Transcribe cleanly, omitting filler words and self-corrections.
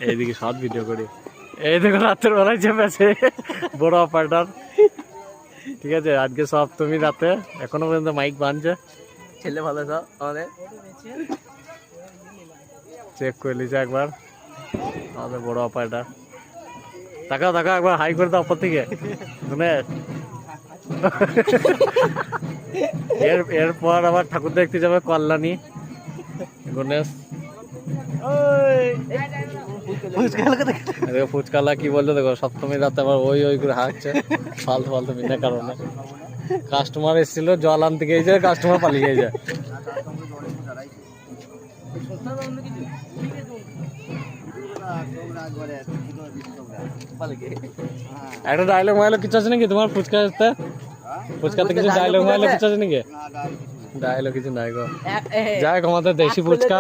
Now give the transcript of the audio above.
এইদিকে short video করি। এই দেখো রাতের বেলায় চেপেছে বড় অপারেটর। ঠিক আছে, আজকে সব তুমি রাতে এখনো পর্যন্ত মাইক বানছে। ছেলে ভালো সব আমাদের চেক করে লিছে একবার আমাদের বড় অপারেটর। তাকাও তাকাও একবার হাই করে দাও উপর থেকে গণেশ। এরপর আবার ঠাকুর দেখতে যাবে কল্যাণী গণেশ। ফুচকালা কি বলছো দেখো, সপ্তমী রাতে আবার ওই ওই করে হাঁকছে ফালতু ফালতু বিনা কারণে। কাস্টমার এসেছিল জল আনতে গিয়েছে, কাস্টমার পালিয়ে গিয়েছে। একটা ডায়লগ মাইলগ কিছু আছে নাকি তোমার ফুচকাতে? ফুচকাতে কিছু ডায়লগ মাইলগ কিছু আছে নাকি? ডায়লগ কিছু নাই গো। যাই হোক আমাদের দেশি ফুচকা।